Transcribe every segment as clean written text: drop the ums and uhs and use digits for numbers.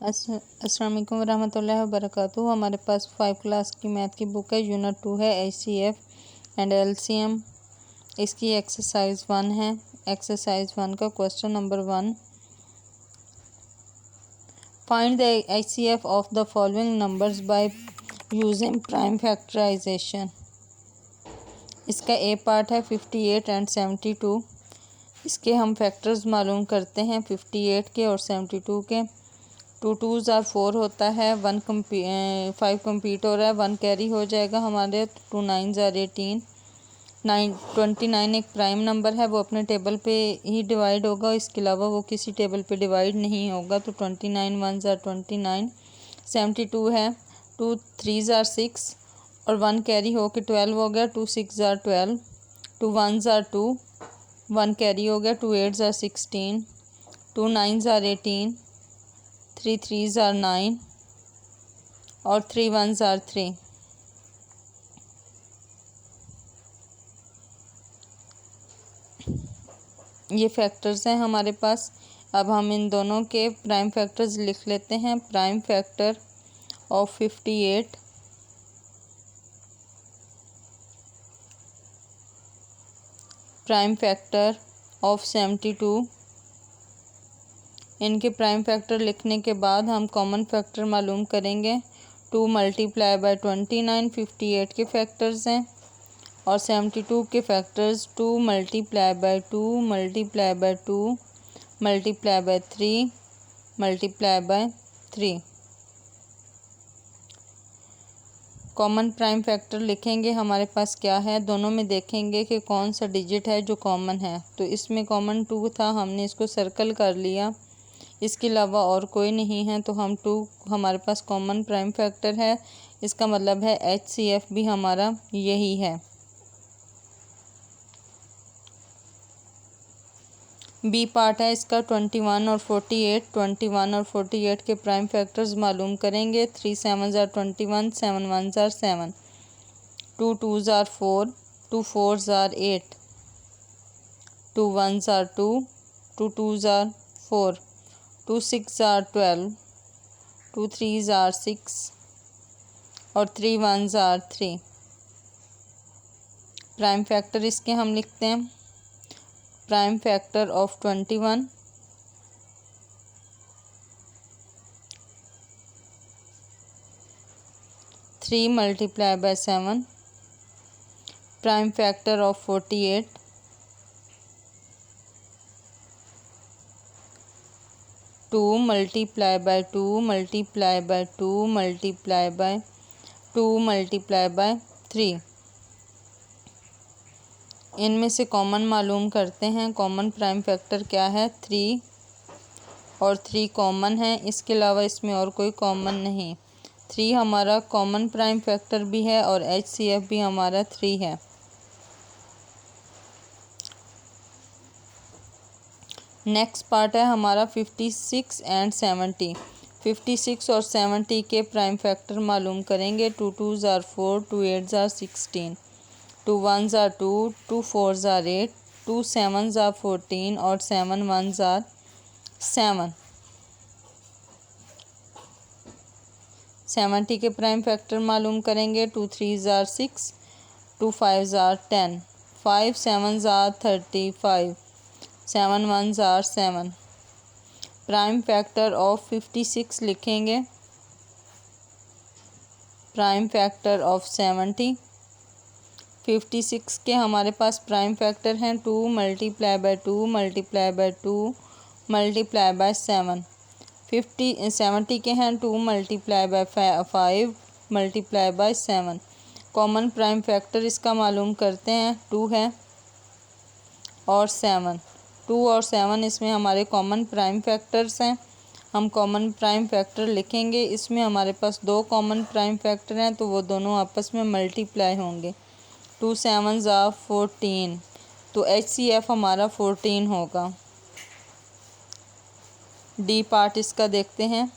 अस्सलाम वालेकुम रहमतुल्लाहि व बरकातुहू। हमारे पास 5 क्लास की मैथ की बुक है। यूनिट 2 है HCF एंड LCM। इसकी एक्सरसाइज 1 है। एक्सरसाइज 1 का question number 1, find the HCF of the following numbers by using prime factorization. इसका ए पार्ट है 58 एंड 72। इसके हम फैक्टर्स मालूम करते हैं 58 के और 72 के। 2 2s आर 4 होता है, 5 कम्पीट हो रहा है, 1 कैरी हो जाएगा हमारे। 2 9s आर 18। 29 एक प्राइम नंबर है, वो अपने टेबल पे ही डिवाइड होगा, इसके अलावा वो किसी टेबल पे डिवाइड नहीं होगा। तो 29 1s आर 29। 72 है, 2 3s आर 6 और 1 कैरी हो के 12 हो गया। 2 6s are 12, 2 1s are 2, 1 carry हो गया। 2 8s are 16, 2 9s are 18, 3 3s are 9 और 3 1s आर 3। ये फैक्टर्स हैं हमारे पास। अब हम इन दोनों के प्राइम फैक्टर्स लिख लेते हैं। Prime factor of 58, prime factor of 72। इनके प्राइम फैक्टर लिखने के बाद हम कॉमन फैक्टर मालूम करेंगे। 2 मल्टीप्लाई बाय 29 58 के फैक्टर्स हैं और 72 के factors 2 multiply by 2 multiply by 2 multiply by 3 multiply by 3। Common prime factor लिखेंगे, हमारे पास क्या है, दोनों में देखेंगे कि कौन सा डिजिट है जो कॉमन है। तो इसमें कॉमन 2 था, हमने इसको सर्कल कर लिया, इसके अलावा और कोई नहीं है। तो हम 2 हमारे पास कॉमन प्राइम फैक्टर है, इसका मतलब है HCF भी हमारा यही है। बी पार्ट है इसका 21 और 48। 21 और 48 के प्राइम फैक्टर्स मालूम करेंगे। 3 7s are 21, 7 1s are 7, 2 2s are 4, 2 4s are 8, 2 1s are 2, 2 2s are 4, 2 6s are 12, 2 3s are 6 और 3 1s आर 3। प्राइम फैक्टर इसके हम लिखते हैं। Prime factor of 21, 3 multiply by 7। Prime factor of 48, 2 multiply by 2 multiply by 2 multiply by 2 multiply by 3। इनमें से common मालूम करते हैं। कॉमन प्राइम फैक्टर क्या है, 3 और 3 कॉमन है, इसके अलावा इसमें और कोई कॉमन नहीं। 3 हमारा कॉमन प्राइम फैक्टर भी है और HCF भी हमारा 3 है। नेक्स्ट पार्ट है हमारा 56 एंड 70। 56 और 70 के प्राइम फैक्टर मालूम करेंगे। 2 2s are 4, 2 8s are 16, 2 1s are 2, 2 4s are 8, 2 7s are 14 और 7 1s आर 7। 70 के प्राइम फैक्टर मालूम करेंगे। 2 3s are 6, 2 5s are 10, 5 7s are 35, 7 1s are 7। Prime factor of 56 लिखेंगे। Prime factor of 70। 56 के हमारे पास प्राइम फैक्टर हैं 2 multiply by 2 multiply by 2 multiply by 7। 70 के हैं 2 multiply by 5 multiply by 7। Common prime factor इसका मालूम करते हैं, 2 है और 7। 2 और 7 इसमें हमारे कॉमन प्राइम फैक्टर्स हैं। हम कॉमन प्राइम फैक्टर लिखेंगे। इसमें हमारे पास 2 कॉमन प्राइम फैक्टर हैं, तो वो दोनों आपस में मल्टीप्लाई होंगे। 2 7s आर 14, तो HCF हमारा 14 होगा। डी पार्ट इसका देखते हैं।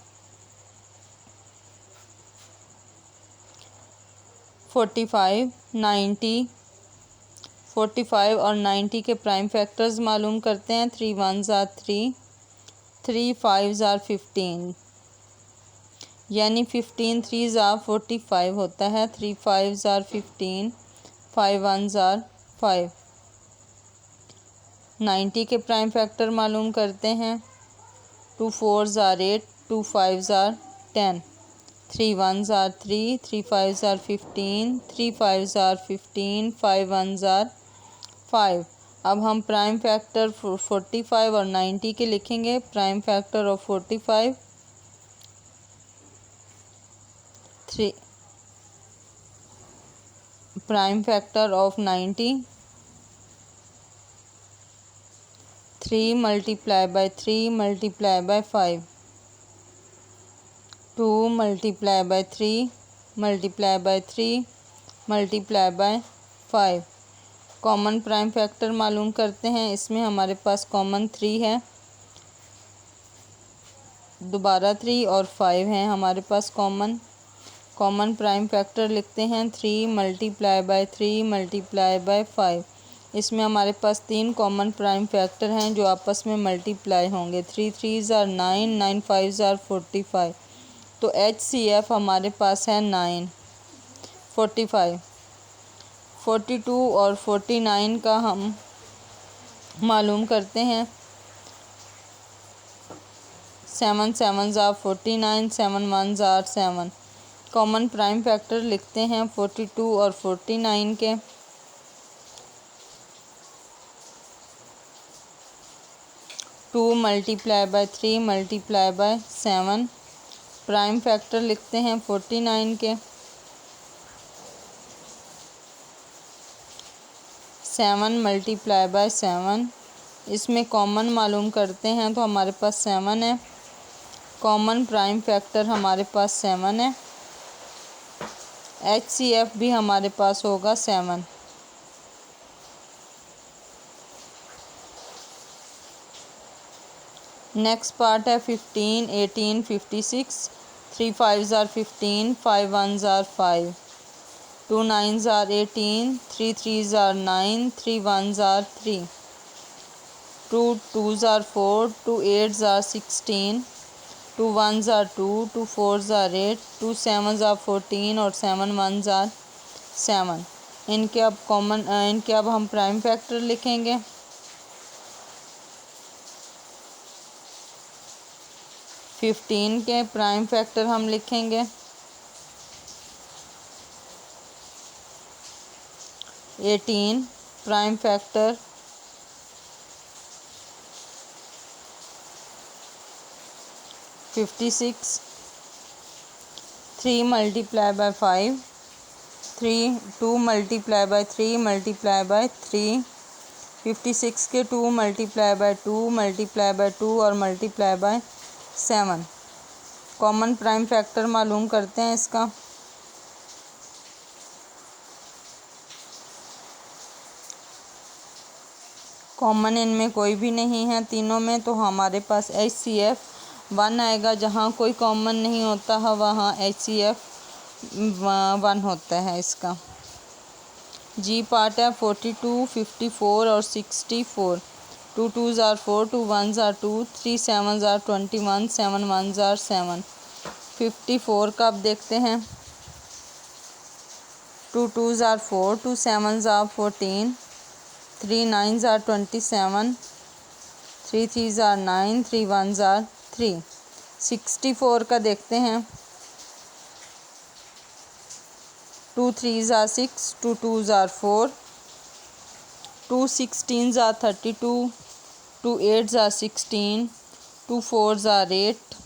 45 90, 45 और 90 के प्राइम फैक्टर्स मालूम करते हैं। 3 1s आर 3, 3 5s आर 15, यानी 15 3s are 45 होता है। 3 5s are 15, 5 1s are 5। 90 के प्राइम फैक्टर मालूम करते हैं। 2 4s are 8, 2 5s are 10, 3 1s are 3, 3 5s are 15, 3 5s are 15, 5 1s are 5। अब हम प्राइम फैक्टर 45 और 90 के लिखेंगे। Prime factor of 45 3, prime factor of 90 3 multiplied by 3 multiplied by 5, 2 multiplied by 3 multiplied by 3 multiplied by 5। Common prime factor मालूम करते हैं। इसमें हमारे पास कॉमन 3 है, दोबारा 3 और 5 हैं हमारे पास कॉमन। कॉमन प्राइम फैक्टर लिखते हैं 3 multiplied by 3 multiplied by 5। इसमें हमारे पास 3 कॉमन प्राइम फैक्टर हैं जो आपस में मल्टीप्लाई होंगे। 3 3s are 9, 9 5s are 45। तो HCF हमारे पास है 9, 45, 42 और 49 का हम मालूम करते हैं। 7 7s are 49, 7 1s are 7। Common prime factor लिखते हैं 42 और 49 के। 2 multiplied by 3 multiplied by 7। Prime factor लिखते हैं 49 के। 7 multiplied by 7। इसमें कॉमन मालूम करते हैं तो हमारे पास 7 है। कॉमन प्राइम फैक्टर हमारे पास 7 है। HCF भी हमारे पास होगा 7। नेक्स्ट पार्ट है 15 18 56। 3 5s are 15, 5 1s are 5, 2 9s are 18, 3 3s are 9, 3 1s are 3, 2 2s are 4, 2 8s are 16, 2 1s are 2, 2 4s are 8, 2 7s are 14 और 7 1s are 7। इनके अब हम प्राइम फैक्टर लिखेंगे। 15 के प्राइम फैक्टर हम लिखेंगे 18, prime factor 56, 3 multiplied by 5, 3 2 multiplied by 3 multiplied by 3। 56 के 2 multiplied by 2 multiplied by 2 और multiplied by 7। Common prime factor मालूम करते हैं इसका। कॉमन इनमें कोई भी नहीं है तीनों में, तो हमारे पास HCF 1 आएगा। जहाँ कोई कॉमन नहीं होता है वहाँ HCF 1 होता है इसका। जी पार्ट है 42 54 और 64। 2 2s are 4, 2 1s are 2, 3 7s are 21, 7 1s are 7। 54 का अब देखते हैं। 2 2s are 4, 2 7s are 14, 3 9s are 27, 3 3s are 9, 3 1s are 3। 64 का देखते हैं। 2 3s are 6, 2 2s are 4, 2 16s are 32, 2 8s are 16, 2 4s are 8,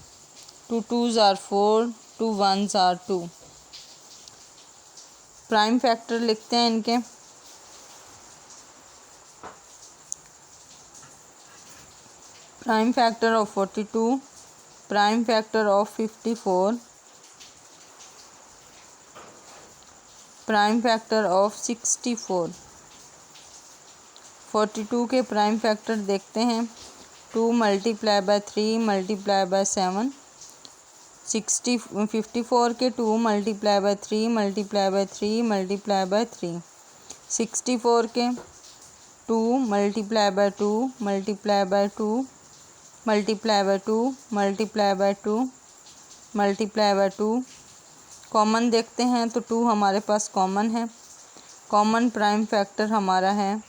2 2s are 4, 2 1s are 2। Prime factor लिखते हैं इनके। Prime factor of 42, prime factor of 54, prime factor of 64। 42 के prime factor देखते हैं। 2 multiplied by 3 multiplied by 7। 54 के 2 multiplied by 3 multiplied by 3 multiplied by 3। 64 के 2 multiplied by 2 multiplied by 2 multiplied by 2 multiplied by 2 multiply by 2। Common देखते हैं तो 2 हमारे पास common है। कॉमन प्राइम फैक्टर हमारा है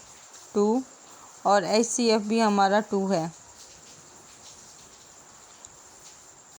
2 और HCF भी हमारा 2 है।